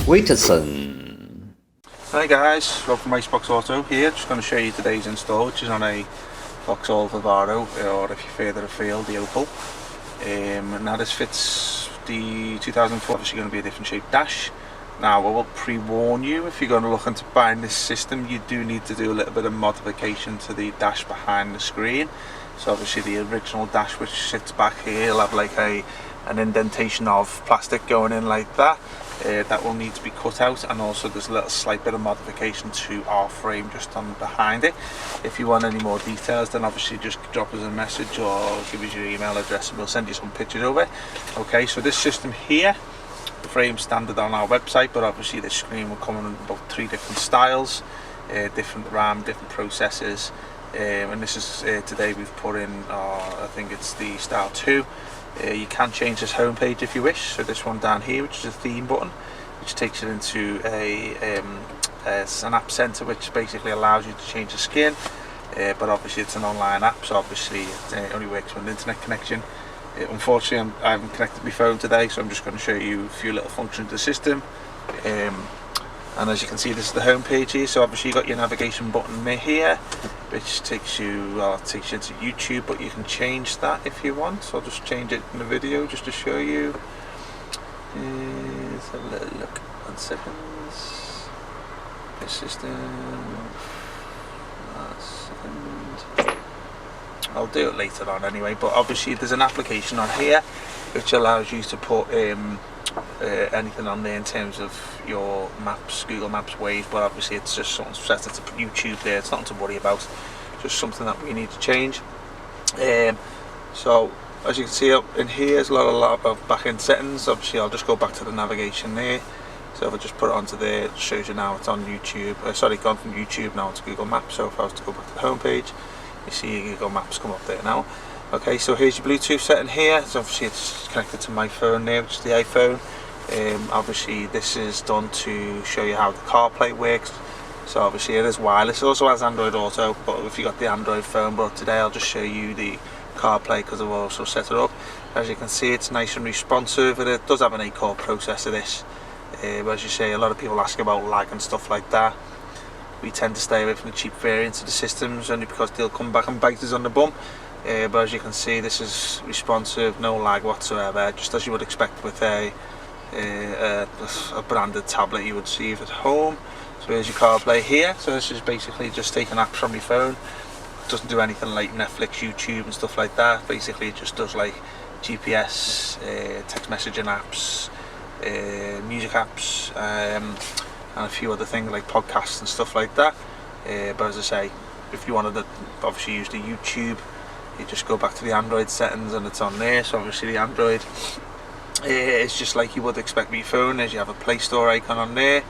Showcase-WITSON. Hi guys, Rob from Icebox Auto here, just going to show you today's install, which is on a Vauxhall Vivaro, or if you're further afield, the Opel. Now this fits the 2004, obviously going to be a different shaped dash. Now I will pre-warn you, if you're going to look into buying this system, you do need to do a little bit of modification to the dash behind the screen. So obviously the original dash which sits back here will have like an indentation of plastic going in like that. That will need to be cut out, and also there's a little slight bit of modification to our frame just on behind it. If you want any more details, then obviously just drop us a message or give us your email address and we'll send you some pictures over. Okay, so this system here, the frame's standard on our website, but obviously this screen will come in about 3 different styles, different RAM, different processors, and this is today we've put in I think it's the style 2. You can change this home page if you wish. So this one down here, which is a theme button, which takes it into an app center, which basically allows you to change the skin, but obviously it's an online app, so obviously it only works with an internet connection. Unfortunately I haven't connected my phone today, so I'm just going to show you a few little functions of the system. And as you can see, this is the home page here. So obviously you've got your navigation button here, which takes you into YouTube, but you can change that if you want. So I'll just change it in the video just to show you. Let's have a little look. 1 second. This system. I'll do it later on anyway, but obviously there's an application on here which allows you to put anything on there in terms of your maps, Google Maps, Waze, but obviously it's just something set to YouTube there. It's nothing to worry about, just something that we need to change. So as you can see up in here, there's a lot of back-end settings. Obviously I'll just go back to the navigation there. So if I just put it onto there, it shows you now it's on YouTube. Sorry, gone from YouTube now to Google Maps. So if I was to go back to the home page, you see your Google Maps come up there now. Okay, so here's your Bluetooth setting here. So obviously it's connected to my phone there, which is the iPhone. Obviously this is done to show you how the CarPlay works. So obviously it is wireless. It also has Android Auto, but if you got the Android phone, but today I'll just show you the CarPlay because I've also set it up. As you can see, it's nice and responsive, and it does have an 8-core processor this. But as you say, a lot of people ask about lag and stuff like that. We tend to stay away from the cheap variants of the systems only because they'll come back and bite us on the bum. But as you can see, this is responsive, no lag whatsoever, just as you would expect with a branded tablet you would receive at home. So here's your CarPlay here. So this is basically just taking apps from your phone. It doesn't do anything like Netflix, YouTube and stuff like that. Basically it just does like GPS, text messaging apps, music apps, and a few other things like podcasts and stuff like that. But as I say, if you wanted to obviously use the YouTube, you just go back to the Android settings and it's on there. So obviously the Android is just like you would expect with your phone, as you have a Play Store icon on there.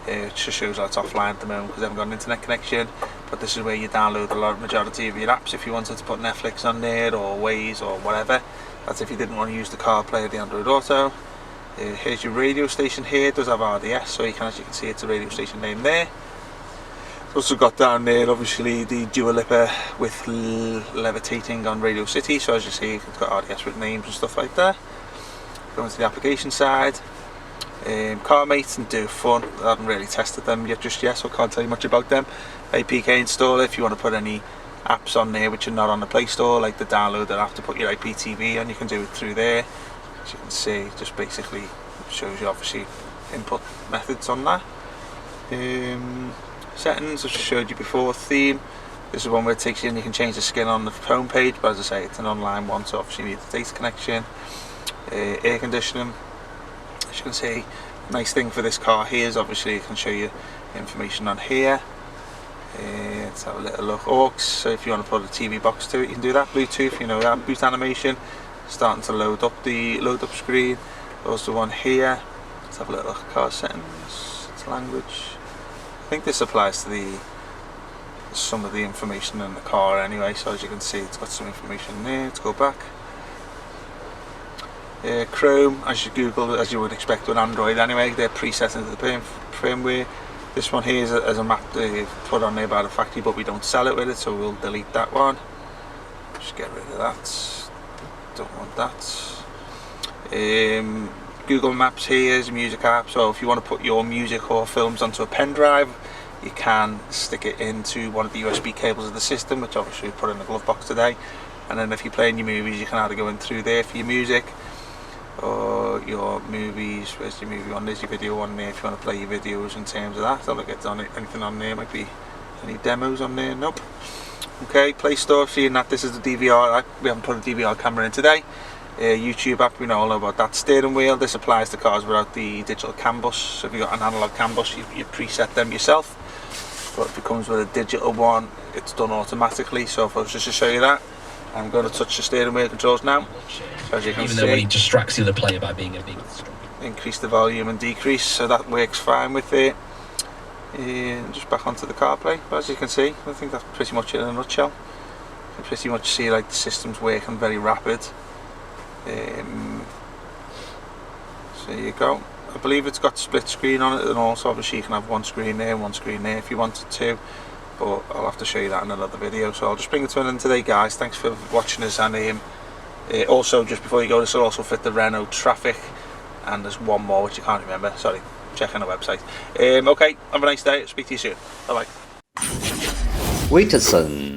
It just shows that it's offline at the moment because I haven't got an internet connection, but this is where you download the majority of your apps if you wanted to put Netflix on there or Waze or whatever. That's if you didn't want to use the CarPlay or the Android Auto. Here's your radio station here. It does have RDS, so you can, as you can see, it's a radio station name there. It's also got down there obviously the dual lipper with levitating on Radio City, so as you see it's got RDS with names and stuff like that. Going to the application side, CarMate and Do Fun. I haven't really tested them just yet, so I can't tell you much about them. APK installer, if you want to put any apps on there which are not on the Play Store, like the download that have to put your IPTV on, you can do it through there. As you can see, just basically shows you obviously input methods on that. Settings, I've just showed you before. Theme, this is one where it takes you and you can change the skin on the home page, but as I say, it's an online one, so obviously you need the data connection. Air conditioning, as you can see, nice thing for this car here is obviously it can show you information on here. Let's have a little look. Aux, so if you want to put a TV box to it, you can do that. Bluetooth, you know that. Boot animation, starting to load up the screen. Also one here. Let's have a little look. Car settings, it's language. I think this applies to some of the information in the car anyway, so as you can see it's got some information there. Let's go back. Chrome, as you would expect with Android anyway, they're preset into the firmware. This one here is a map they put on there by the factory, but we don't sell it with it, so we'll delete that one. Just get rid of that. Don't want that. Google Maps here is a music app, so if you want to put your music or films onto a pen drive, you can stick it into one of the USB cables of the system, which obviously we put in the glove box today. And then if you're playing your movies, you can either go in through there for your music, or your movies. Where's your movie on? There's your video on there if you want to play your videos in terms of that. I don't look at anything on there. Might be any demos on there. Nope. Okay, Play Store, seeing that this is the DVR. We haven't put a DVR camera in today. YouTube app, we know all about that. Steering wheel, this applies to cars without the digital CAN bus. So if you've got an analog CAN bus, you preset them yourself. But if it comes with a digital one, it's done automatically. So if I was just to show you that, I'm going to touch the steering wheel controls now. So as you can Even see, though when he distracts the other player by being a big increase the volume and decrease, so that works fine with it. Just back onto the CarPlay, but as you can see, I think that's pretty much it in a nutshell. You can pretty much see like the system's working very rapid. So there you go. I believe it's got split screen on it, and also obviously you can have one screen there and one screen there if you wanted to, but I'll have to show you that in another video. So I'll just bring it to an end today, guys. Thanks for watching us, and also just before you go, this will also fit the Renault Trafic, and there's one more which you can't remember, sorry, check on the website. Okay, have a nice day, speak to you soon, bye bye. WITSON